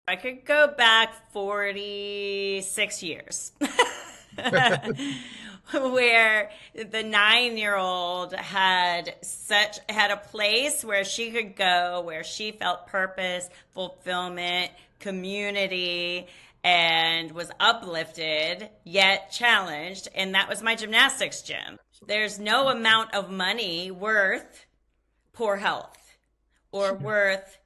I could go back 46 years. Where the 9-year-old had a place where she could go, where she felt purpose, fulfillment, community, and was uplifted yet challenged, and that was my gymnastics gym. There's no amount of money worth poor health or worth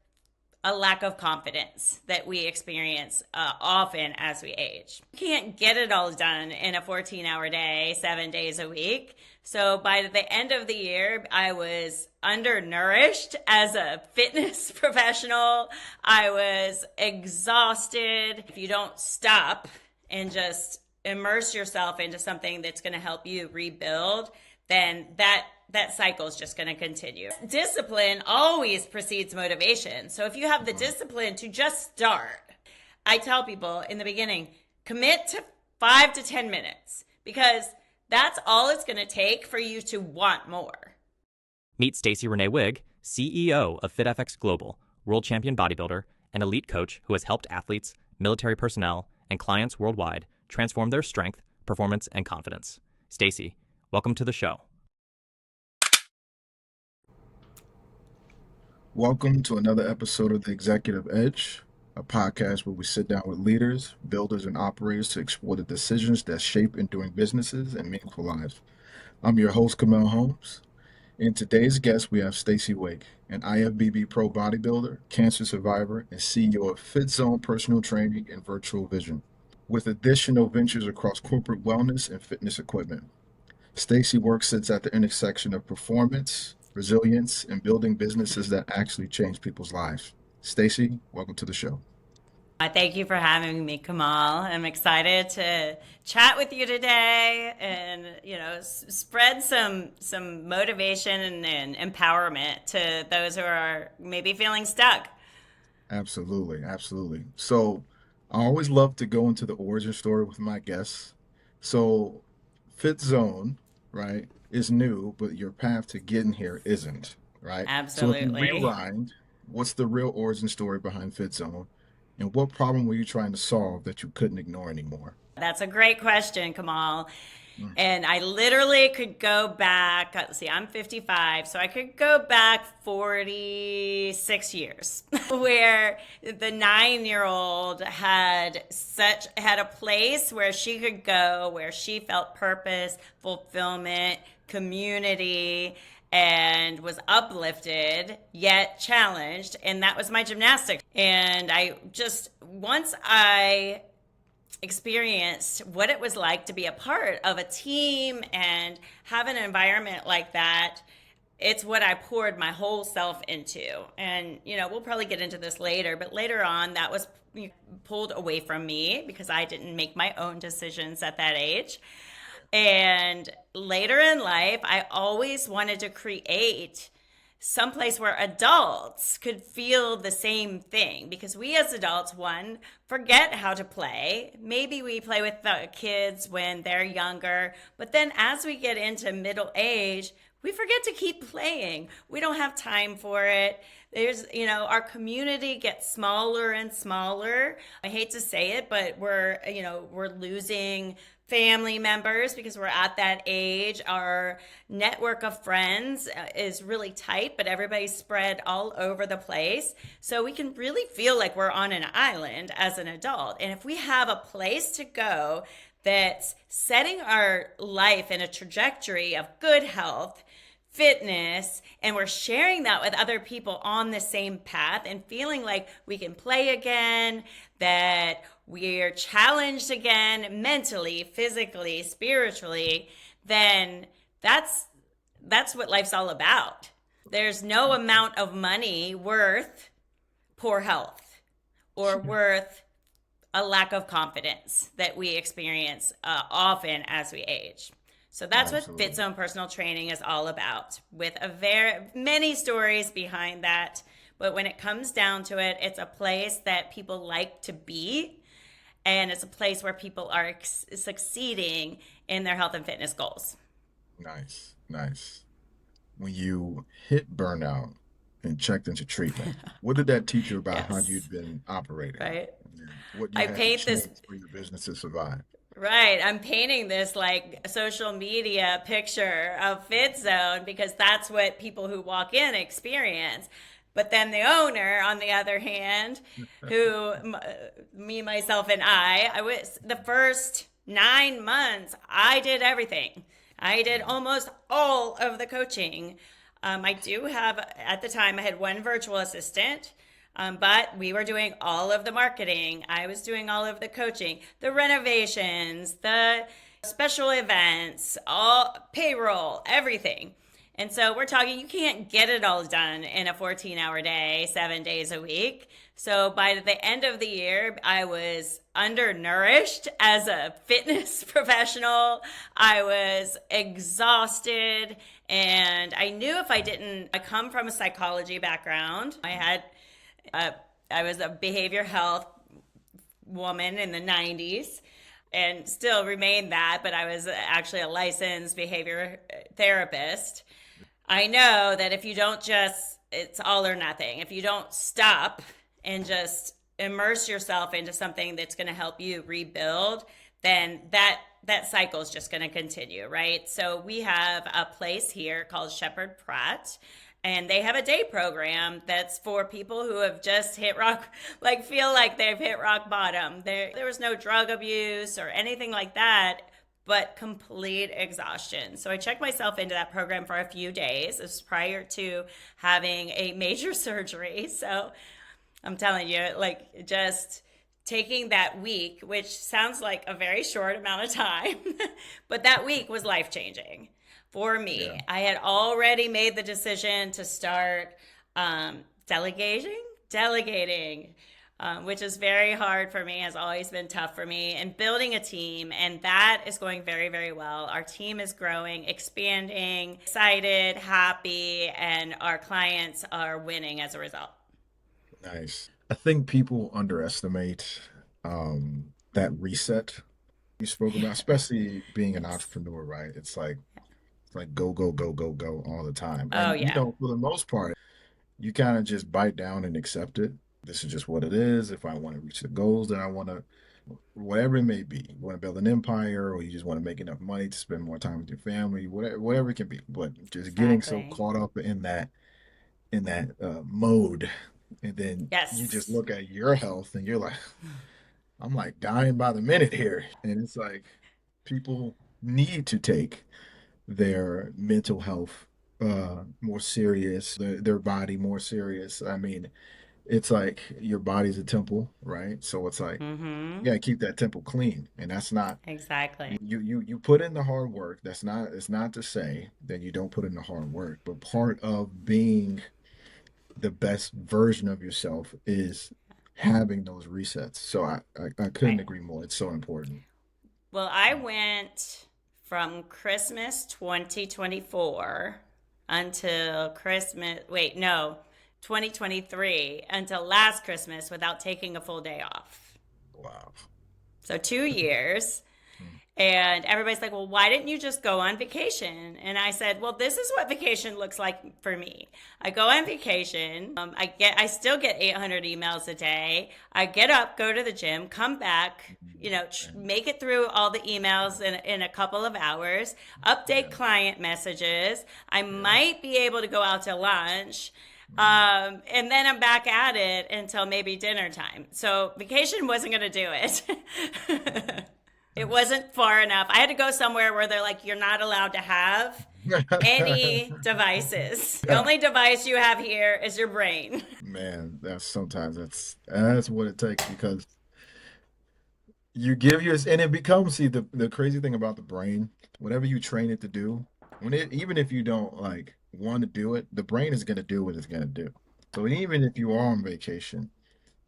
a lack of confidence that we experience often as we age. You can't get it all done in a 14-hour day, 7 days a week. So by the end of the year, I was undernourished as a fitness professional. I was exhausted. If you don't stop and just immerse yourself into something that's going to help you rebuild, then that cycle is just going to continue. Discipline always precedes motivation. So if you have the discipline to just start, I tell people in the beginning, commit to 5 to 10 minutes, because that's all it's going to take for you to want more. Meet Stacy Wig, CEO of FitFX Global, world champion bodybuilder, and elite coach who has helped athletes, military personnel, and clients worldwide transform their strength, performance, and confidence. Stacy, welcome to the show. Welcome to another episode of The Executive Edge, a podcast where we sit down with leaders, builders, and operators to explore the decisions that shape enduring businesses and meaningful lives. I'm your host, Kamel Holmes. In today's guest, we have Stacy Wig, an IFBB Pro bodybuilder, cancer survivor, and CEO of FitZone personal training and virtual vision, with additional ventures across corporate wellness and fitness equipment. Stacy work sits at the intersection of performance, resilience, and building businesses that actually change people's lives. Stacy, welcome to the show. Thank you for having me, Kamal. I'm excited to chat with you today and, spread some motivation and empowerment to those who are maybe feeling stuck. Absolutely. So I always love to go into the origin story with my guests. So FitZone, right, is new, but your path to getting here isn't, right? So if you Absolutely. rewind, what's the real origin story behind FitZone, and what problem were you trying to solve that you couldn't ignore anymore? That's a great question, Kamal. Mm. And I literally could go back. Let's see, I'm 55, so I could go back 46 years, where the 9-year-old had a place where she could go, where she felt purpose, fulfillment, community, and was uplifted yet challenged, and that was my gymnastics. And once I experienced what it was like to be a part of a team and have an environment like that, it's what I poured my whole self into. And, we'll probably get into this later, but later on, that was pulled away from me because I didn't make my own decisions at that age. And later in life, I always wanted to create someplace where adults could feel the same thing, because we as adults, one, forget how to play. Maybe we play with the kids when they're younger, but then as we get into middle age, we forget to keep playing. We don't have time for it. Our community gets smaller and smaller. I hate to say it, but we're losing family members because we're at that age. Our network of friends is really tight, but everybody's spread all over the place. So we can really feel like we're on an island as an adult. And if we have a place to go that's setting our life in a trajectory of good health, fitness, and we're sharing that with other people on the same path and feeling like we can play again, that we're challenged again mentally, physically, spiritually, then that's what life's all about. There's no amount of money worth poor health or worth a lack of confidence that we experience often as we age. So that's what Absolutely. FitZone personal training is all about, with many stories behind that. But when it comes down to it, it's a place that people like to be, and it's a place where people are succeeding in their health and fitness goals. Nice. When you hit burnout and checked into treatment. What did that teach you about how Yes. you'd been operating Right. and what you I had to paint this. change for your business to survive? Right. I'm painting this like social media picture of FitZone because that's what people who walk in experience. But then the owner, on the other hand, who me, myself, and I was the first 9 months, I did everything. I did almost all of the coaching. I do have, at the time, I had one virtual assistant. But we were doing all of the marketing. I was doing all of the coaching, the renovations, the special events, all payroll, everything. And so we're talking, you can't get it all done in a 14-hour day, 7 days a week. So by the end of the year, I was undernourished as a fitness professional. I was exhausted. And I knew if I didn't, I come from a psychology background. I was a behavior health woman in the 90s and still remain that, but I was actually a licensed behavior therapist. I know that if you don't just, it's all or nothing. If you don't stop and just immerse yourself into something that's going to help you rebuild, then that cycle is just going to continue, right? So we have a place here called Shepherd Pratt, and they have a day program that's for people who have just hit rock, like feel like they've hit rock bottom. There was no drug abuse or anything like that, but complete exhaustion. So I checked myself into that program for a few days. This was prior to having a major surgery. So I'm telling you, like just taking that week, which sounds like a very short amount of time, but that week was life-changing for me. Yeah. I had already made the decision to start delegating, which is very hard for me, has always been tough for me, and building a team. And that is going very, very well. Our team is growing, expanding, excited, happy, and our clients are winning as a result. Nice. I think people underestimate that reset you spoke about, especially being an Yes. entrepreneur, right? It's like go, go, go, go, go all the time. Oh, And yeah. for the most part, you kind of just bite down and accept it. This is just what it is. If I want to reach the goals that I want to, whatever it may be, you want to build an empire or you just want to make enough money to spend more time with your family, whatever it can be. But just getting so Exactly. caught up in that mode, and then you just Yes. look at your health and you're like, I'm like dying by the minute here. And it's like people need to take their mental health more serious, their body more serious. I mean, it's like your body's a temple, right? So it's like you Mm-hmm. gotta keep that temple clean. And that's not Exactly. you put in the hard work. It's not to say that you don't put in the hard work, but part of being the best version of yourself is having those resets. So I couldn't Right. agree more. It's so important. Well, I went from Christmas 2024 until Christmas, wait, no, 2023 until last Christmas without taking a full day off. Wow. So 2 years. And everybody's like, well, why didn't you just go on vacation? And I said, well, this is what vacation looks like for me. I go on vacation. I still get 800 emails a day. I get up, go to the gym, come back, make it through all the emails in a couple of hours, update Yeah. client messages. I Yeah. might be able to go out to lunch. And then I'm back at it until maybe dinner time. So vacation wasn't going to do it. It That's wasn't far enough. I had to go somewhere where they're like, you're not allowed to have any devices. The yeah. only device you have here is your brain. Man, that's what it takes because you give yours and it becomes see the crazy thing about the brain, whatever you train it to do, even if you don't like want to do it, the brain is gonna do what it's gonna do. So even if you are on vacation,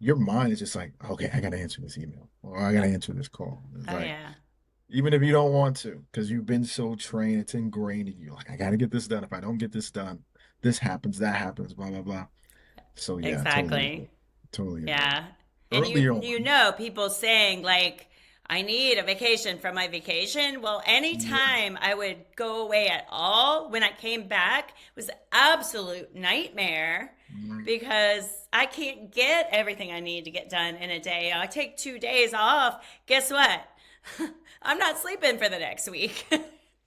your mind is just like, okay, I gotta answer this email or I gotta answer this call. It's Oh, like yeah. even if you don't want to, because you've been so trained, it's ingrained in you. Like, I gotta get this done. If I don't get this done, this happens, that happens, blah blah blah. So yeah, totally agree. Exactly. Totally agree. Yeah. And Earlier you on, know people saying like I need a vacation from my vacation. Well, yeah, anytime I would go away at all, when I came back, it was an absolute nightmare Mhm. because I can't get everything I need to get done in a day. I take 2 days off. Guess what? I'm not sleeping for the next week.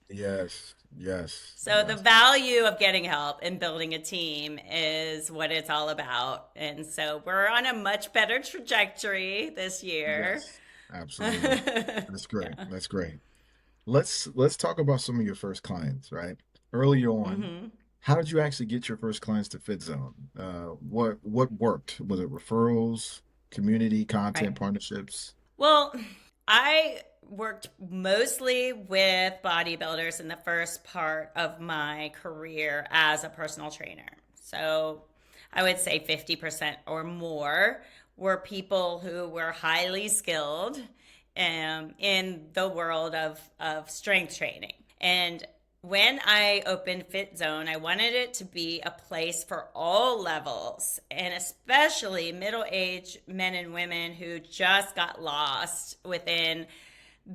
Yes, yes, So the yes, value of getting help and building a team is what it's all about. And so we're on a much better trajectory this year. yes, absolutely. That's great. That's great. Let's talk about some of your first clients, right? Earlier on, hmm how did you actually get your first clients to FitZone? What worked? Was it referrals, community, Right. content, partnerships? Well, I worked mostly with bodybuilders in the first part of my career as a personal trainer. So I would say 50% or more were people who were highly skilled in the world of strength training. And when I opened FitZone, I wanted it to be a place for all levels, and especially middle aged men and women who just got lost within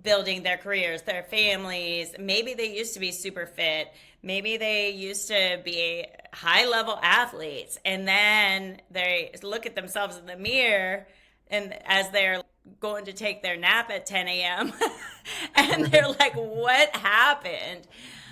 building their careers, their families. Maybe they used to be super fit. Maybe they used to be high level athletes. And then they look at themselves in the mirror and as they're going to take their nap at 10 a.m. and they're like, what happened?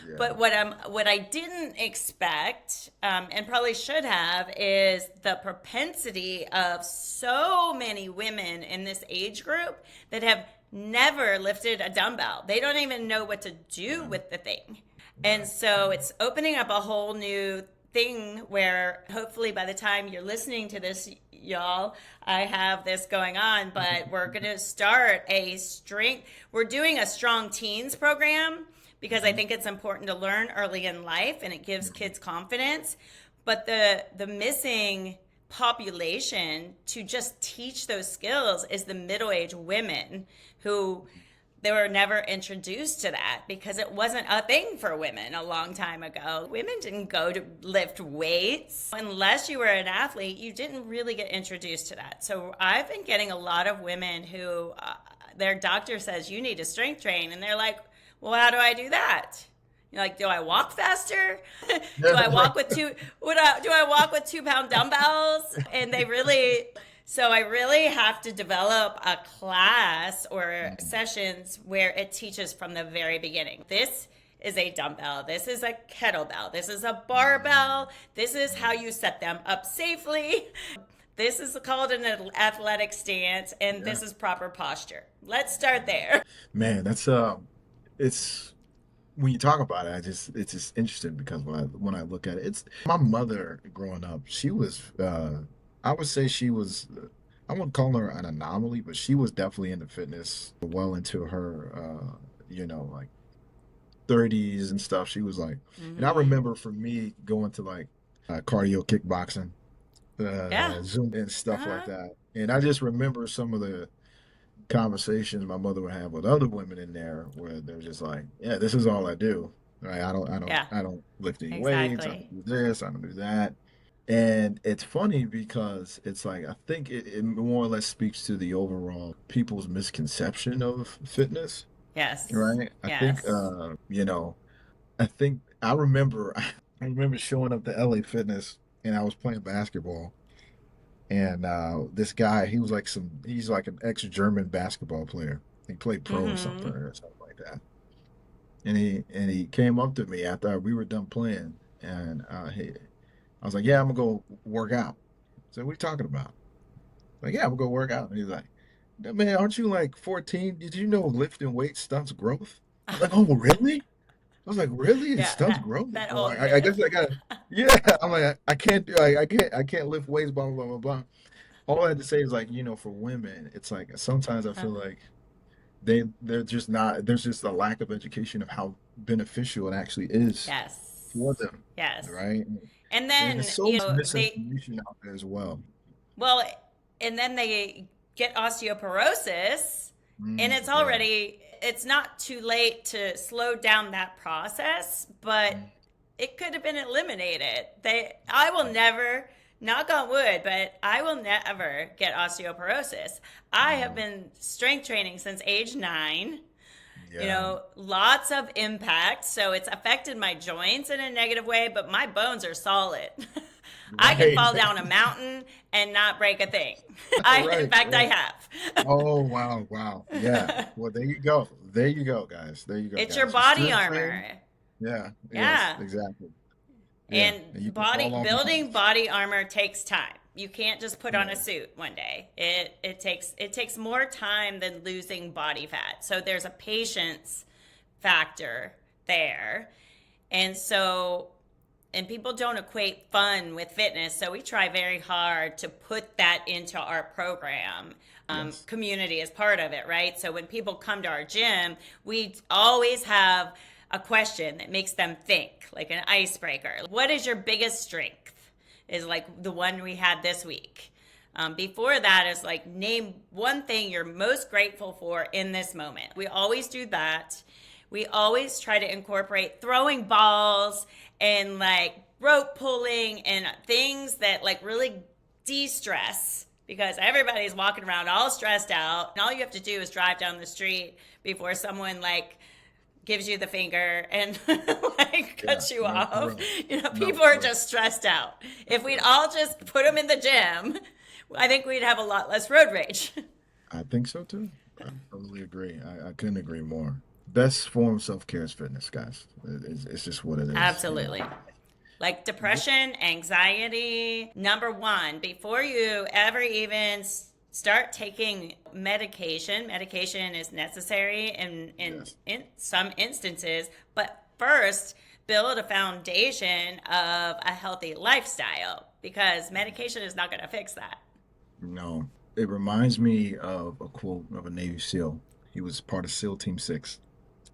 Yeah. But what I didn't expect, and probably should have, is the propensity of so many women in this age group that have never lifted a dumbbell. They don't even know what to do Yeah. with the thing. And Yeah. so it's opening up a whole new thing where hopefully by the time you're listening to this, y'all, I have this going on, but we're going to start we're doing a strong teens program because I Mhm. think it's important to learn early in life and it gives Mhm. kids confidence. But the missing population to just teach those skills is the middle-aged women who they were never introduced to that because it wasn't a thing for women a long time ago. Women didn't go to lift weights. Unless you were an athlete, you didn't really get introduced to that. So I've been getting a lot of women who their doctor says you need to strength train and they're like, well, how do I do that? You're like, do I walk faster? Yeah, right. Do I walk with 2 pound dumbbells? And they really, so I really have to develop a class or Mhm. sessions where it teaches from the very beginning. This is a dumbbell. This is a kettlebell. This is a barbell. This is how you set them up safely. This is called an athletic stance, and Yeah. this is proper posture. Let's start there. Man, that's it's when you talk about it, it's just interesting because when I look at it, it's my mother growing up. She was, I would say she was, I wouldn't call her an anomaly, but she was definitely into fitness well into her, like 30s and stuff. She was like, and I hmm remember for me going to like cardio kickboxing, Yeah. Zoom and Uh stuff like huh. that. And I just remember some of the conversations my mother would have with other women in there where they're just like, yeah, this is all I do. Right? Yeah. I don't lift any weights. I don't Exactly. do this. I don't do that. And it's funny because it's like I think it more or less speaks to the overall people's misconception of fitness, Yes. right? Yes. I think I remember I remember showing up to LA Fitness and I was playing basketball and this guy, he's like an ex-German basketball player. He played pro hmm or something like that. And he came up to me after we were done playing, and I was like, "Yeah, I'm gonna go work out." So what are you talking about? Like, yeah, I'm gonna go work out. And he's like, Man, aren't you like 14? Did you know lifting weights stunts growth? I'm like, oh, really? I was like, really? It Yeah. stunts That growth? that I'm like, old I guess myth. I got, yeah. I'm like, I can't do, I can't lift weights, blah, blah, blah, blah, blah. All I had to say is like, for women, it's like sometimes I feel like they're just not, there's just a lack of education of how beneficial it actually is for Yes. them, Yes. right? And And there's then, so much misinformation out there as well. well, and then they get osteoporosis, and Mm, yeah. it's not too late to slow down that process, but Mm, it could have been eliminated. I will never, knock on wood, but I will never get osteoporosis. I have mm, been strength training since age 9. yeah. Lots of impact. So it's affected my joints in a negative way, but my bones are solid. I can Right. fall down a mountain and not break a thing. In Right. fact, I Right. have. Oh, wow. Wow. Yeah. Well, there you go. There you go, guys. There you go, It's your guys. You body strength armor. training. Yeah. Yes, Yeah. exactly. Yeah. And And you can fall off building mountains. body armor takes time. You can't just put on a Yeah. suit one day. It takes more time than losing body fat. So there's a patience factor there. And so and people don't equate fun with fitness, so we try very hard to put that into our program. Yes. Community is part of it, right? So when people come to our gym, we always have a question that makes them think, like an icebreaker. What is your biggest strength? Is like the one we had this week. Before that is like, name one thing you're most grateful for in this moment. We always do that. We always try to incorporate throwing balls and like rope pulling and things that like really de-stress, because everybody's walking around all stressed out, and all you have to do is drive down the street before someone like gives you the finger and like Yeah. cuts you No, for off. real. No, People are for real. just stressed out. If we'd all just put them in the gym, I think we'd have a lot less road rage. I think so too. I totally agree. I couldn't agree more. Best form of self-care is fitness, guys. It's just what it is, you know. Absolutely. Like depression, anxiety, number one, before you ever even start taking medication is necessary Yes. in some instances, but first, build a foundation of a healthy lifestyle, because medication is not going to fix that. No. It reminds me of a quote of a Navy SEAL. He was part of SEAL Team 6,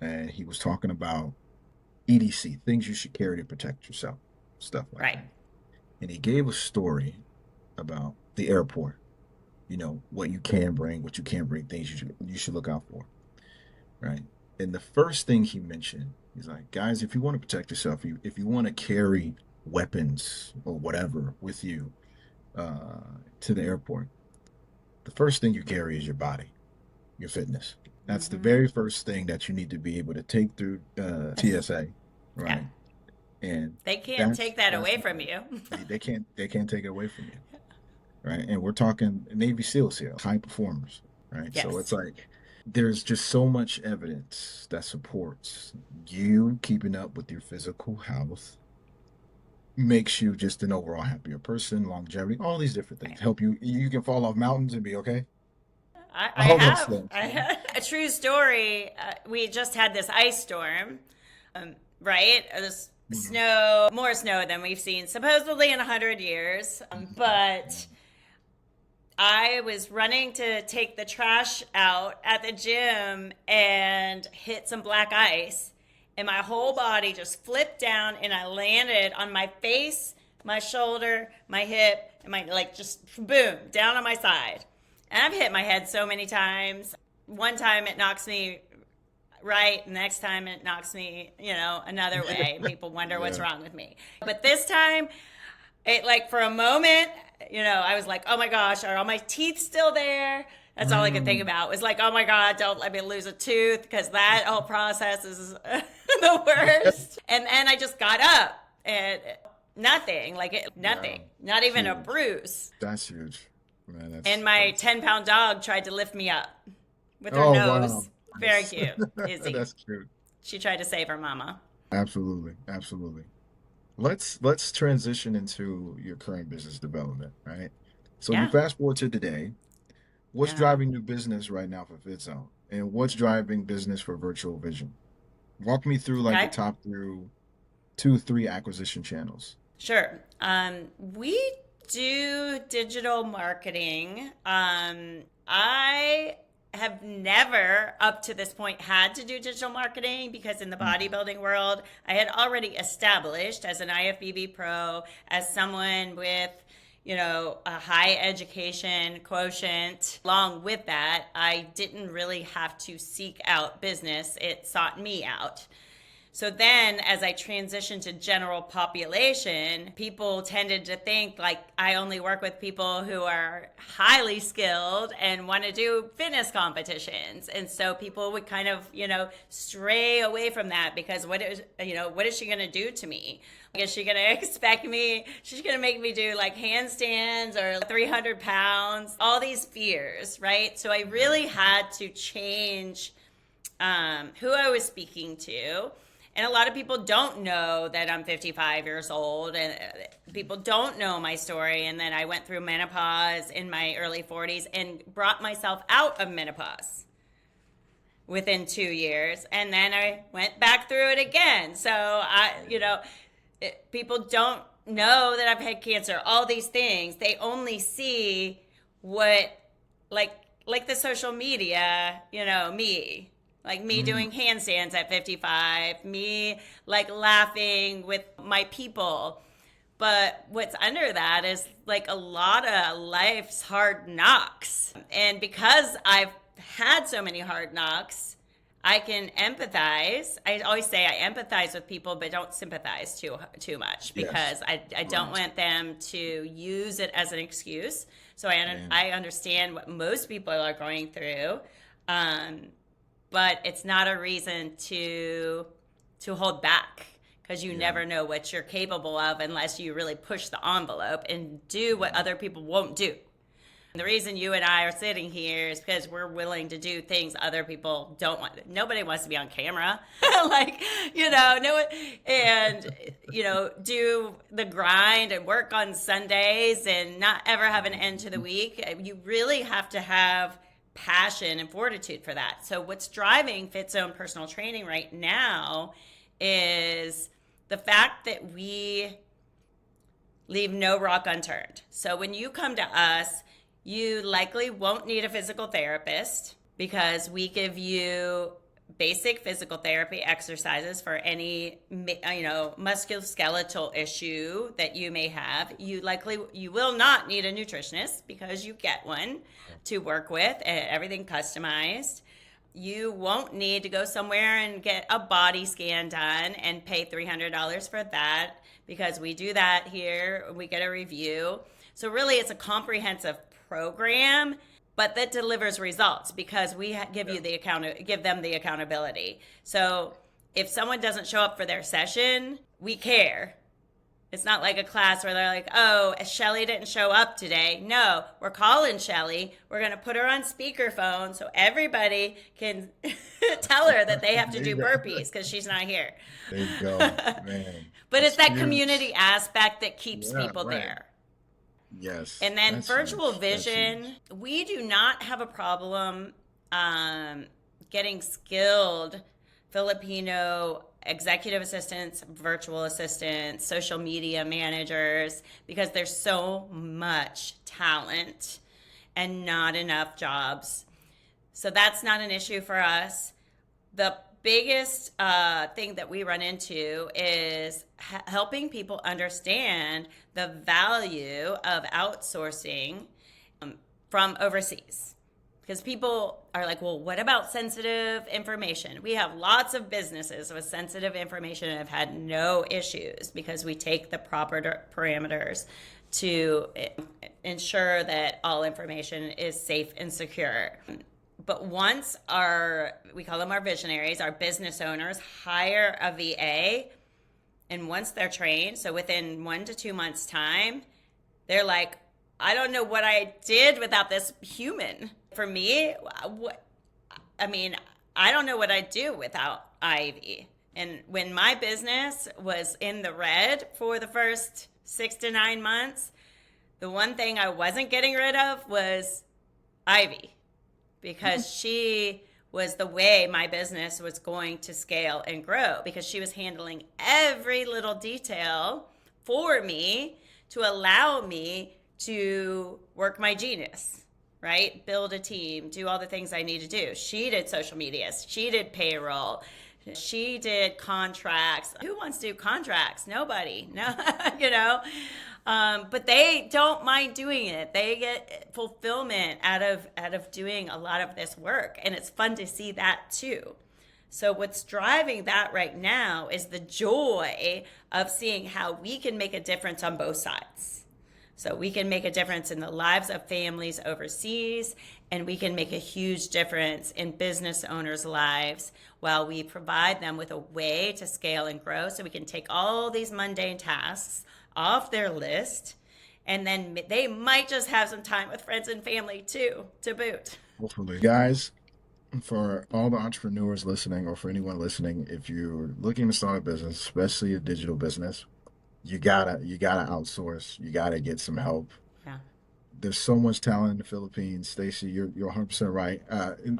and he was talking about EDC, things you should carry to protect yourself, stuff like Right. that. And he gave a story about the airport, what you can bring, what you can't bring, things you should look out for, right? And the first thing he mentioned, he's like, guys, if you want to protect yourself, if you want to carry weapons or whatever with you uh, to the airport, the first thing you carry is your body, your fitness. That's the Hmm. very first thing that you need to be able to take through TSA, Yeah. right? And They can't that's take that that's away from you. they can't take it away from you, right? And we're talking Navy SEALs here, high performers, right? So it's Yes. like there's just so much evidence that supports you keeping up with your physical health, makes you just an overall happier person, longevity, all these different things Right. help you. You can fall off mountains and be okay. I All those have. things, I have a true story. We just had this ice storm, right? This Mhm. snow, more snow than we've seen supposedly in 100 years. But I was running to take the trash out at the gym and hit some black ice, and my whole body just flipped down, and I landed on my face, my shoulder, my hip, and my like just boom down on my side. And I've hit my head so many times. One time it knocks me right, next time it knocks me, another way, and people wonder what's Yeah. wrong with me. But this time, it like for a moment, I was like, oh my gosh, are all my teeth still there? That's all I could think Mm, about. It was like, oh my God, don't let me lose a tooth, because that whole process is the worst. And then I just got up and nothing, wow. nothing, not even a Huge. bruise. That's huge. Man, And that's my that's 10-pound dog tried to lift me up with her oh wow. nose. Very Nice. cute, Izzy. That's cute. She tried to save her mama. Absolutely. Absolutely. Let's transition into your current business development, right? So you Yeah. fast forward to today. What's Uh-huh. driving new business right now for FitZone? And what's driving business for Virtual Vision? Walk me through like the Okay. top through 2, 3 acquisition channels. Sure. We do digital marketing. I have never, up to this point, had to do digital marketing, because in the Mhm. bodybuilding world, I had already established as an IFBB Pro, as someone with, a high education quotient. Along with that, I didn't really have to seek out business, it sought me out. So then as I transitioned to general population, people tended to think like I only work with people who are highly skilled and want to do fitness competitions. And so people would kind of, stray away from that because what is she going to do to me? Is she going to expect me? She's going to make me do like handstands or 300 pounds, all these fears, right? So I really had to change who I was speaking to. And a lot of people don't know that I'm 55 years old, and people don't know my story. And then I went through menopause in my early 40s and brought myself out of menopause within 2 years. And then I went back through it again. So people don't know that I've had cancer, all these things. They only see what, like the social media, me. Like me doing handstands at 55, me like laughing with my people. But what's under that is like a lot of life's hard knocks. And because I've had so many hard knocks, I can empathize. I always say I empathize with people, but don't sympathize too much because I don't want them to use it as an excuse. So I understand what most people are going through. But it's not a reason to hold back because you never know what you're capable of unless you really push the envelope and do what other people won't do. And the reason you and I are sitting here is because we're willing to do things other people don't want. Nobody wants to be on camera, do the grind and work on Sundays and not ever have an end to the week. You really have to have passion and fortitude for that. So what's driving FitZone personal training right now is the fact that we leave no rock unturned. So when you come to us, you likely won't need a physical therapist because we give you basic physical therapy exercises for any musculoskeletal issue that you may have. You will not need a nutritionist because you get one to work with, everything customized. You won't need to go somewhere and get a body scan done and pay $300 for that because we do that here. We get a review. So really it's a comprehensive program, but that delivers results because we give them the accountability. So if someone doesn't show up for their session, we care. It's not like a class where they're like, oh, Shelly didn't show up today. No, we're calling Shelly. We're going to put her on speakerphone so everybody can tell her that they have to do burpees because she's not here. There you go, man. But it's that community aspect that keeps people there. Yes. And then virtual vision, we do not have a problem getting skilled Filipino executive assistants, virtual assistants, social media managers, because there's so much talent and not enough jobs. So that's not an issue for us. The biggest thing that we run into is helping people understand the value of outsourcing from overseas. Because people are like, well, what about sensitive information? We have lots of businesses with sensitive information and have had no issues because we take the proper parameters to ensure that all information is safe and secure. But once we call them our visionaries, our business owners, hire a VA, and once they're trained, so within 1 to 2 months' time, they're like, I don't know what I did without this human. For me, I don't know what I'd do without Ivy. And when my business was in the red for the first 6 to 9 months, the one thing I wasn't getting rid of was Ivy, because she was the way my business was going to scale and grow, because she was handling every little detail for me to allow me to work my genius, right? Build a team, do all the things I need to do. She did social media. She did payroll. She did contracts. Who wants to do contracts? Nobody. No, but they don't mind doing it. They get fulfillment out of doing a lot of this work, and it's fun to see that too. So, what's driving that right now is the joy of seeing how we can make a difference on both sides. So, we can make a difference in the lives of families overseas, and we can make a huge difference in business owners' lives while we provide them with a way to scale and grow so we can take all these mundane tasks off their list. And then they might just have some time with friends and family too, to boot. Hopefully. Guys, for all the entrepreneurs listening or for anyone listening, if you're looking to start a business, especially a digital business, you gotta outsource. You gotta get some help. Yeah. There's so much talent in the Philippines. Stacy, you're 100% right.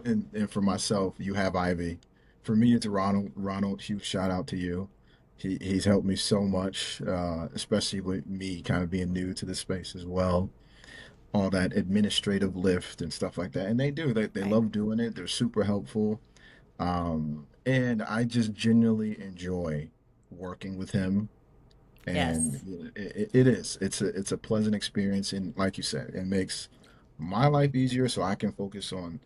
And for myself, you have Ivy. For me, it's Ronald. Ronald, huge shout out to you. He's helped me so much, especially with me kind of being new to this space as well. All that administrative lift and stuff like that. And they do. They Right. love doing it. They're super helpful. And I just genuinely enjoy working with him. And Yes. it is. It's a pleasant experience. And like you said, it makes my life easier so I can focus on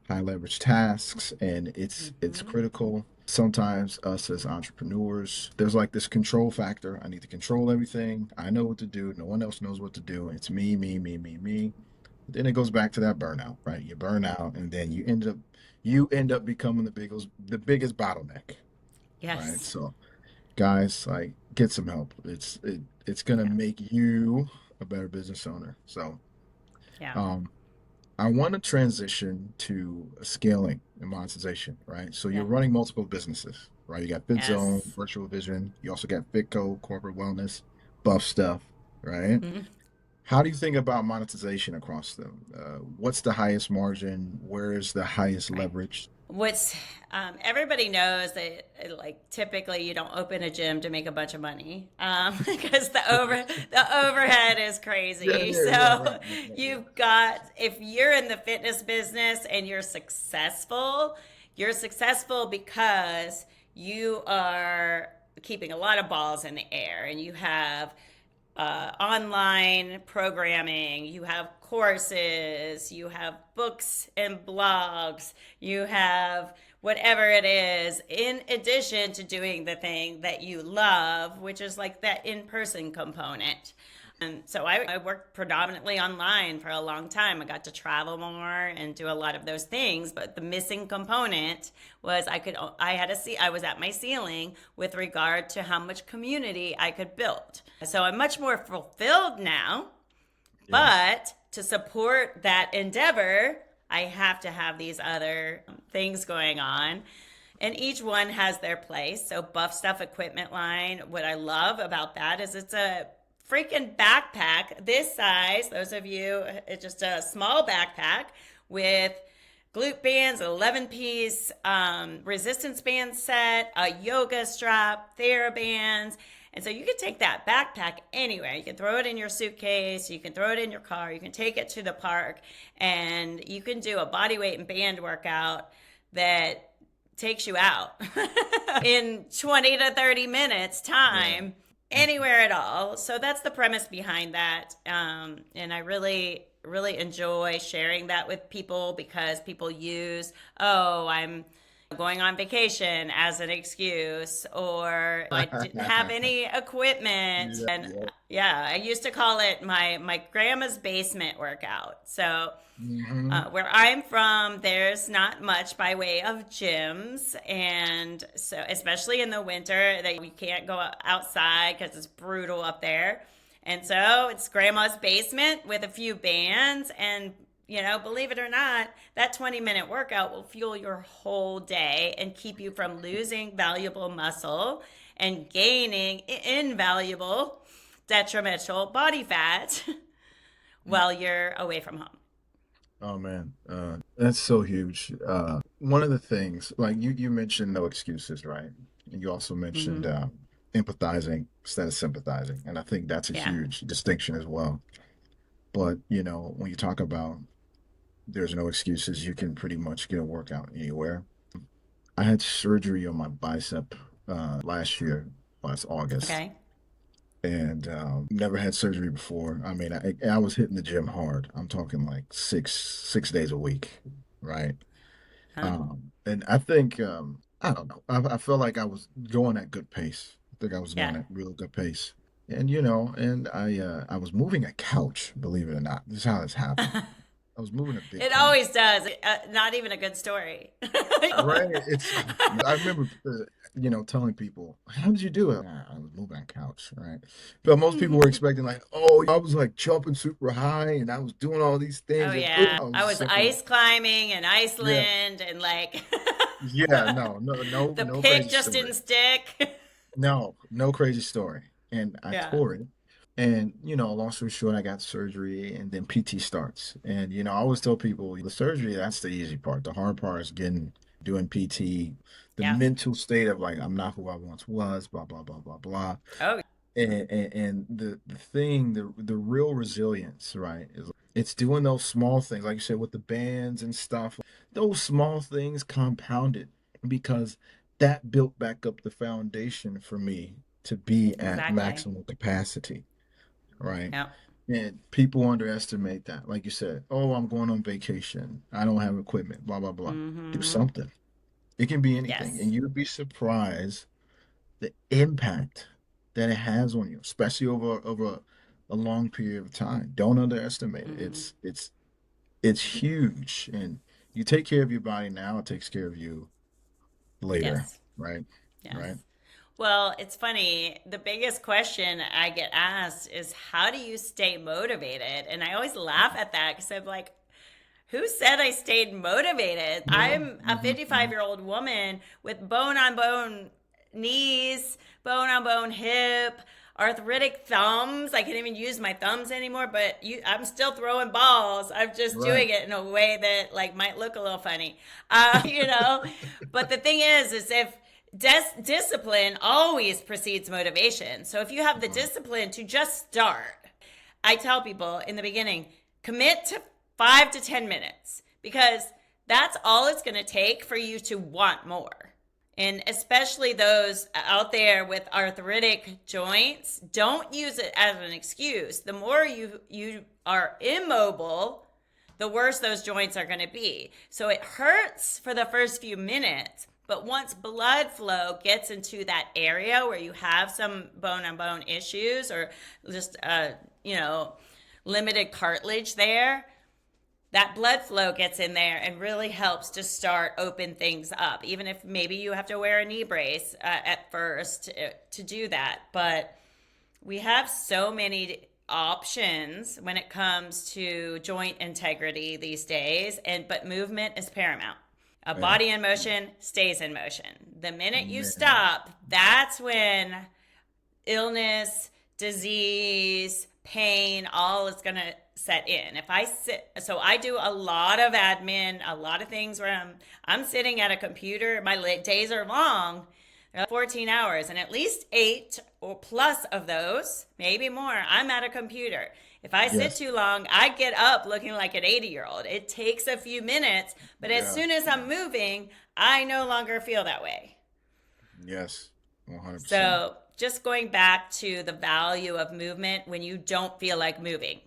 high leverage tasks. And it's Mm-hmm. critical. Sometimes us as entrepreneurs, there's like this control factor. I need to control everything. I know what to do. No one else knows what to do. It's me, me, me, me, me. Then it goes back to that burnout, right? You burn out and then you end up becoming the biggest bottleneck, right? Yes. So guys, like get some help. It's gonna Yeah. make you a better business owner. So Yeah. um I want to transition to scaling and monetization, right? So you're Yeah. running multiple businesses, right? You got FitZone, Yes. Virtual Vision, you also got Fitco, corporate wellness, buff stuff, right? Mhm. How do you think about monetization across them? What's the highest margin? Where is the highest Right. leverage? What's everybody knows that like typically you don't open a gym to make a bunch of money because the overhead is Yeah, crazy. yeah, yeah, So right, right, right, yeah. you've got if you're in the fitness business and you're successful because you are keeping a lot of balls in the air and you have online programming, you have courses, you have books and blogs, you have whatever it is, in addition to doing the thing that you love, which is like that in person component. And so I worked predominantly online for a long time. I got to travel more and do a lot of those things, but the missing component was I had to see I was at my ceiling with regard to how much community I could build. So I'm much more fulfilled now, Yes. but to support that endeavor, I have to have these other things going on. And each one has their place. So, Buff Stuff Equipment line, what I love about that is it's a freaking backpack this size. Those of you, it's just a small backpack with glute bands, 11 piece resistance band set, a yoga strap, TheraBands. And so you can take that backpack anywhere. You can throw it in your suitcase, you can throw it in your car, you can take it to the park, and you can do a body weight and band workout that takes you out in 20 to 30 minutes Yeah. time anywhere at all. So that's the premise behind that. And I really enjoy sharing that with people because people use, oh, I'm going on vacation as an excuse, or I didn't have any equipment. Yeah, And yeah. yeah, I used to call it my grandma's basement workout. So Hmm. where I'm from, there's not much by way of gyms, and so especially in the winter, that we can't go outside because it's brutal up there. And so it's grandma's basement with a few bands, and believe it or not, that 20-minute workout will fuel your whole day and keep you from losing valuable muscle and gaining invaluable, detrimental body fat while you're away from home. Oh man, that's so huge. One of the things, like you mentioned, no excuses, right? And you also mentioned Hmm. empathizing instead of sympathizing, and I think that's a Yeah. huge distinction as well. But when you talk about there's no excuses, you can pretty much get a workout anywhere. I had surgery on my bicep last year, last August, Okay. and never had surgery before. I mean, I was hitting the gym hard. I'm talking like six days a week, right? Huh? And I think I don't know. I felt like I was going at good pace. I think I was going Yeah. at real good pace. And and I was moving a couch, believe it or not. This is how this happened. I was moving a big It couch. always does. Not even a good story. Right. It's I remember telling people, how did you do it? "Ah, I was moving a couch, right? But most people were expecting like, oh, I was like jumping super high and I was doing all these Oh things and yeah, I was I was so ice climbing in yeah. Iceland, and like Yeah, no, the no pick crazy just story. didn't stick. No, no crazy story. And I Yeah. tore it. And, long story short, I got surgery and then PT starts. And, I always tell people the surgery, that's the easy part. The hard part is doing PT, the Yeah. mental state of like, I'm not who I once was, blah, blah, blah, blah, blah. Oh, And the real resilience, right, is it's doing those small things, like you said, with the bands and stuff. Those small things compounded because that built back up the foundation for me to be at exactly. maximum capacity, right? Yeah. And people underestimate that. Like you said, oh, I'm going on vacation. I don't have equipment, blah, blah, blah. Do Mm-hmm. something. It can be anything. And Yes. you'd be surprised the impact that it has on you, especially over a long period of time. Don't underestimate it. Mm-hmm. It's huge, and you take care of your body now, it takes care of you later, Yes. right? Right? Yes. Well, it's funny. The biggest question I get asked is, how do you stay motivated? And I always laugh at that because I'm like, who said I stayed motivated? Yeah. I'm a 55-year-old woman with bone on bone knees, bone on bone hip, arthritic thumbs. I can't even use my thumbs anymore, but I'm still throwing balls. I'm just Right. doing it in a way that like might look a little funny, you know. But the thing is if discipline always precedes motivation. So if you have the Right. discipline to just start, I tell people in the beginning, commit to 5 to 10 minutes because that's all it's going to take for you to want more. And especially those out there with arthritic joints, don't use it as an excuse. The more you are immobile, the worse those joints are going to be. So it hurts for the first few minutes, but once blood flow gets into that area where you have some bone on bone issues or just limited cartilage there, that blood flow gets in there and really helps to start open things up, even if maybe you have to wear a knee brace at first to do that. But we have so many options when it comes to joint integrity these days, but movement is paramount. A Yeah. body in motion stays in motion. The minute you Man. stop, that's when illness, disease, pain, all is going to set in. If I sit, so I do a lot of admin, a lot of things where I'm sitting at a computer. My days are long. They're like 14 hours, and at least 8 or plus of those, maybe more, I'm at a computer. If I sit Yes. too long, I get up looking like an 80-year-old. It takes a few minutes, but as Yeah. soon as I'm moving, I no longer feel that way. Yes. 100%. So, just going back to the value of movement when you don't feel like moving.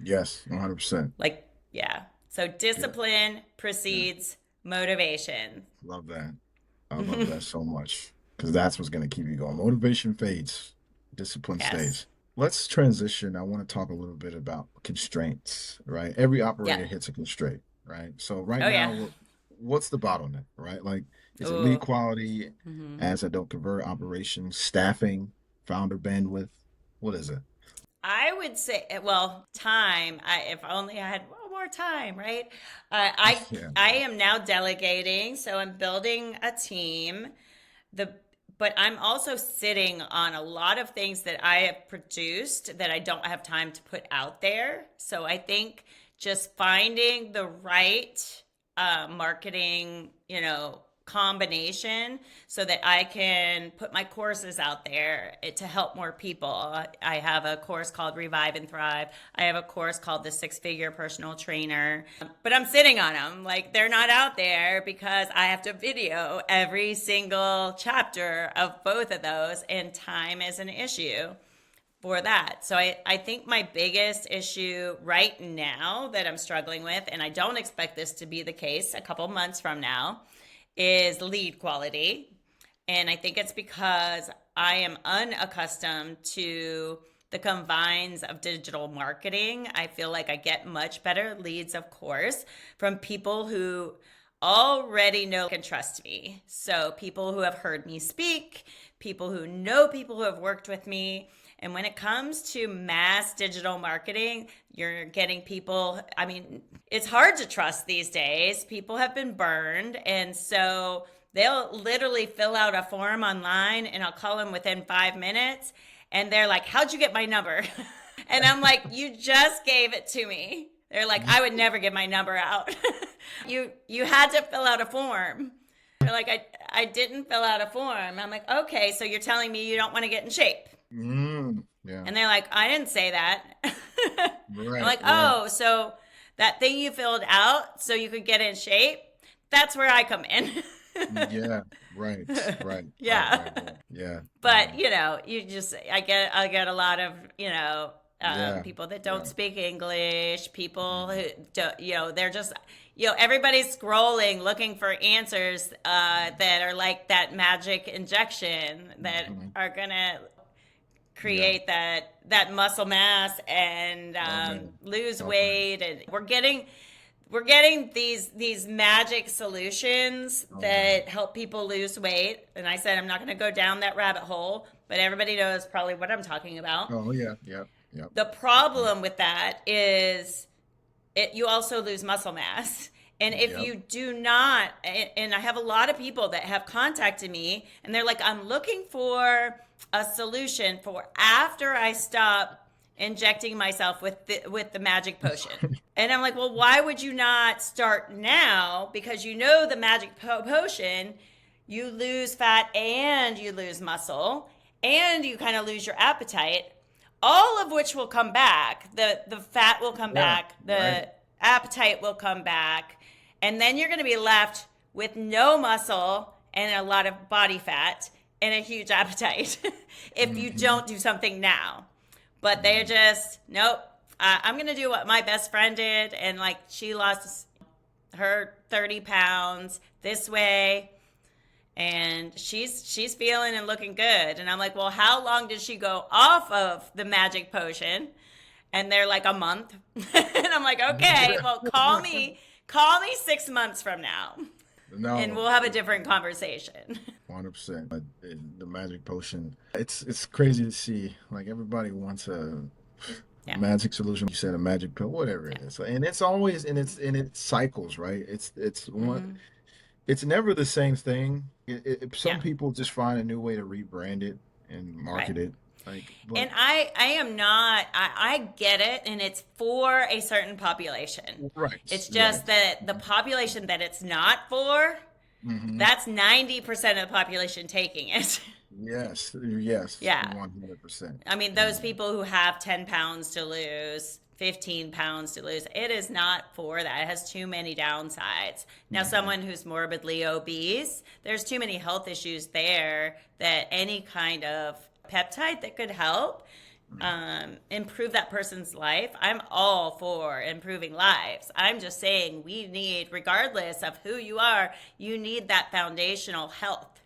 Yes. 100%. Like, yeah. So, Yeah. discipline Yeah. precedes motivation. Love that. I love that so much because that's what's going to keep you going. Motivation fades, discipline Yes. stays. Let's transition. I want to talk a little bit about constraints, right? Every Yeah. operator hits a constraint, right? So right Oh, now, yeah. what's the bottleneck, right? Like, is it lead Ooh. quality, Hmm. as I don't convert operations, staffing, founder bandwidth? What is it? I would say, well, time. If only I had more time, right? Yeah. I am now delegating, so I'm building a team. The but I'm also sitting on a lot of things that I have produced that I don't have time to put out there. So I think just finding the right marketing, combination so that I can put my courses out there to help more people. I have a course called Revive and Thrive. I have a course called the 6-Figure Personal Trainer. But I'm sitting on them. Like they're not out there because I have to video every single chapter of both of those, and time is an issue for that. So I think my biggest issue right now that I'm struggling with, and I don't expect this to be the case a couple months from now, is lead quality. And I think it's because I am unaccustomed to the confines of digital marketing. I feel like I get much better leads, of course, from people who already know and trust me. So people who have heard me speak, people who know people who have worked with me. And when it comes to mass digital marketing, you're getting people, I mean, it's hard to trust these days. People have been burned. And so they'll literally fill out a form online and I'll call them within 5 minutes. And they're like, how'd you get my number? And I'm like, you just gave it to me. They're like, I would never give my number out. You had to fill out a form. They're like, I didn't fill out a form. I'm like, okay, so you're telling me you don't want to get in shape. Yeah. And they're like, I didn't say that. Right, I'm like, right. oh, so that thing you filled out so you could get in shape, that's where I come in. Yeah, right, right, Yeah. right. Yeah. But, I get a lot of, Yeah, people that yeah. don't speak English, people who don't, they're just, everybody's scrolling looking for answers that are like that magic injection that Mhm. are going to Yeah. create that muscle mass and Oh man. lose Oh man. weight. And we're getting these magic solutions Oh man. that help people lose weight. And I said I'm not going to go down that rabbit hole, but everybody knows probably what I'm talking about. Oh yeah. Yep. Yep. The problem with that is you also lose muscle mass. And if Yep. you do not, and I have a lot of people that have contacted me and they're like, I'm looking for a solution for after I stop injecting myself with the magic potion. And I'm like, well, why would you not start now? Because the magic potion, you lose fat and you lose muscle and you kind of lose your appetite, all of which will come back. The fat will come Yeah. back, Right. the appetite will come back, and then you're going to be left with no muscle and a lot of body fat and a huge appetite if you Hmm. don't do something now. But they're just, nope, I'm going to do what my best friend did. And like she lost her 30 pounds this way. And she's feeling and looking good. And I'm like, well, how long did she go off of the magic potion? And they're like, a month. And I'm like, okay, well, call me 6 months from now, and No. we'll have a different conversation. 100%. The magic potion. It's crazy to see. Like everybody wants a Yeah. magic solution. You said a magic pill, whatever it is, and it's always and it cycles, right? It's one. Hmm. It's never the same thing. Some Yeah. people just find a new way to rebrand it and Right. market it. Like, but And I am not, I get it, and it's for a certain population. right, It's right. just that the population that it's not for, Hmm. that's 90% of the population taking it. Yes, yes, Yeah. 100%. I mean, those people who have 10 pounds to lose, 15 pounds to lose, it is not for that. It has too many downsides. Now, Hmm. someone who's morbidly obese, there's too many health issues there that any kind of peptide that could help improve that person's life. I'm all for improving lives. I'm just saying we need, regardless of who you are, you need that foundational health.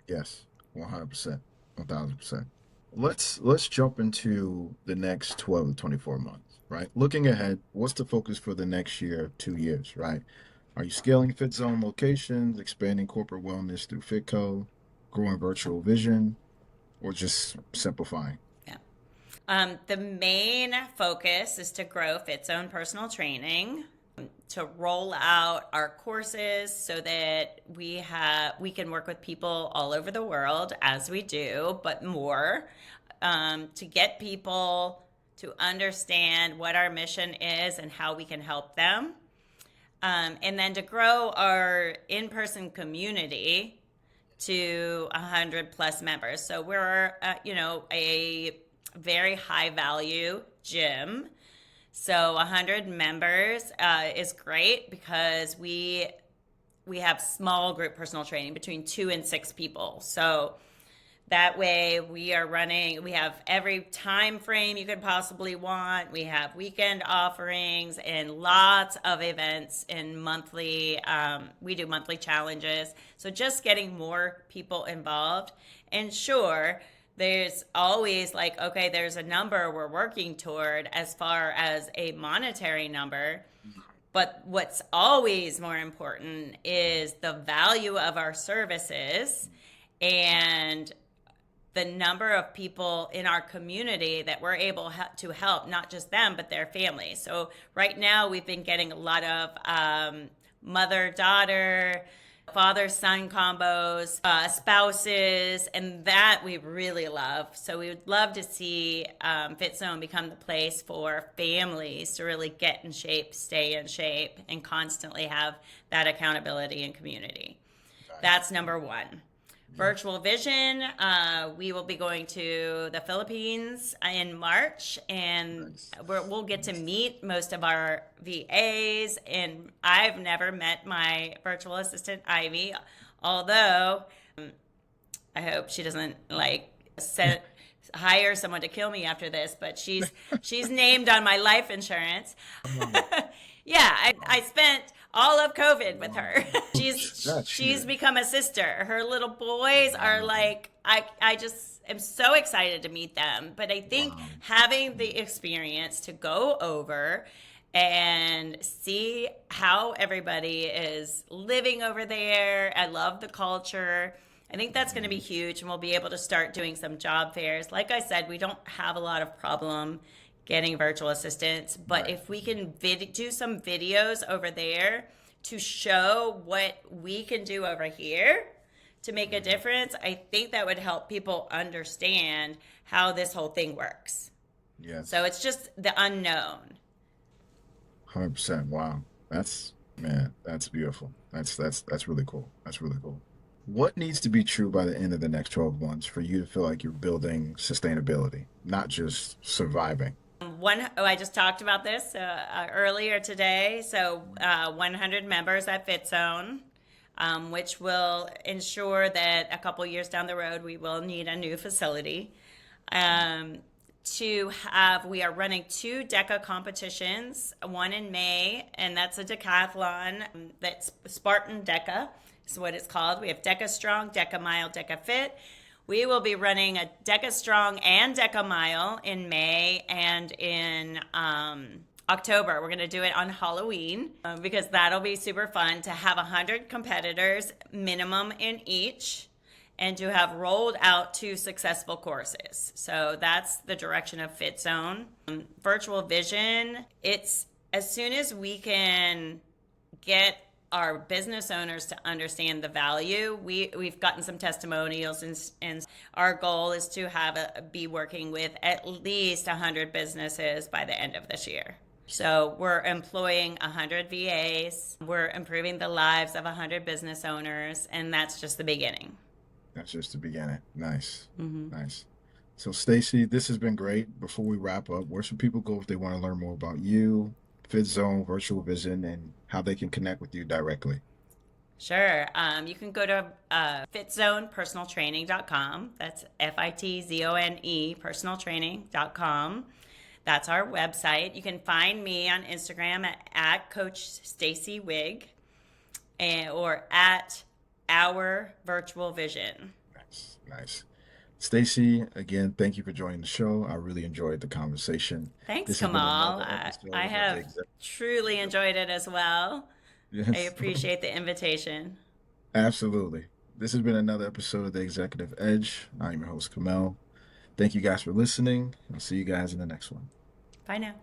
Yes, 100%, 1,000%. Let's jump into the next 12 to 24 months, right? Looking ahead, what's the focus for the next year, 2 years, right? Are you scaling FitZone locations, expanding corporate wellness through FitCo, growing virtual vision, or just simplifying? Yeah. The main focus is to grow FitZone personal training, to roll out our courses so that we can work with people all over the world as we do, but more, to get people to understand what our mission is and how we can help them, and then to grow our in-person community to 100 plus members. So we're a very high value gym. So 100 members is great because we have small group personal training between 2 and 6 people. So That way we have every time frame you could possibly want. We have weekend offerings and lots of events and we do monthly challenges. So just getting more people involved. And sure, there's always like, okay, there's a number we're working toward as far as a monetary number. But what's always more important is the value of our services and the number of people in our community that we're able to help, not just them, but their families. So right now we've been getting a lot of mother-daughter, father-son combos, spouses, and that we really love. So we would love to see FitZone become the place for families to really get in shape, stay in shape, and constantly have that accountability and community. That's number one. Virtual Vision, we will be going to the Philippines in March, and we'll get to meet most of our VAs. And I've never met my virtual assistant, Ivy, although I hope she doesn't hire someone to kill me after this, but she's named on my life insurance. Yeah, I spent all of COVID with her. She's become a sister. Her little boys are like, I just am so excited to meet them. But I think having the experience to go over and see how everybody is living over there. I love the culture. I think that's going to be huge, and we'll be able to start doing some job fairs. Like I said, we don't have a lot of problem getting virtual assistants, but if we can do some videos over there to show what we can do over here to make a difference, I think that would help people understand how this whole thing works. Yes. So it's just the unknown. 100%. Wow. That's beautiful. That's really cool. That's really cool. What needs to be true by the end of the next 12 months for you to feel like you're building sustainability, not just surviving? I just talked about this earlier today. So 100 members at FitZone, which will ensure that a couple years down the road, we will need a new facility. We are running 2 DECA competitions, one in May, and that's a decathlon. That's Spartan DECA is what it's called. We have DECA Strong, DECA Mile, DECA Fit. We will be running a DECA Strong and DECA Mile in May and in October. We're going to do it on Halloween because that'll be super fun to have 100 competitors minimum in each and to have rolled out 2 successful courses. So that's the direction of FitZone. Virtual Vision, it's as soon as we can get our business owners to understand the value. We've gotten some testimonials, and our goal is to be working with at least 100 businesses by the end of this year. So we're employing 100 VAs. We're improving the lives of 100 business owners, and that's just the beginning. That's just the beginning. Nice. Nice. So Stacy, this has been great. Before we wrap up, where should people go if they want to learn more about you, FitZone, Virtual Vision, and how they can connect with you directly? Sure. You can go to FitZonePersonalTraining.com. That's FITZONE personaltraining.com. That's our website. You can find me on Instagram at Coach Stacy Wig or at Our Virtual Vision. Nice. Stacy, again, thank you for joining the show. I really enjoyed the conversation. Thanks, Kamal. I have truly enjoyed it as well. Yes. I appreciate the invitation. Absolutely. This has been another episode of The Executive Edge. I'm your host, Kamal. Thank you guys for listening. I'll see you guys in the next one. Bye now.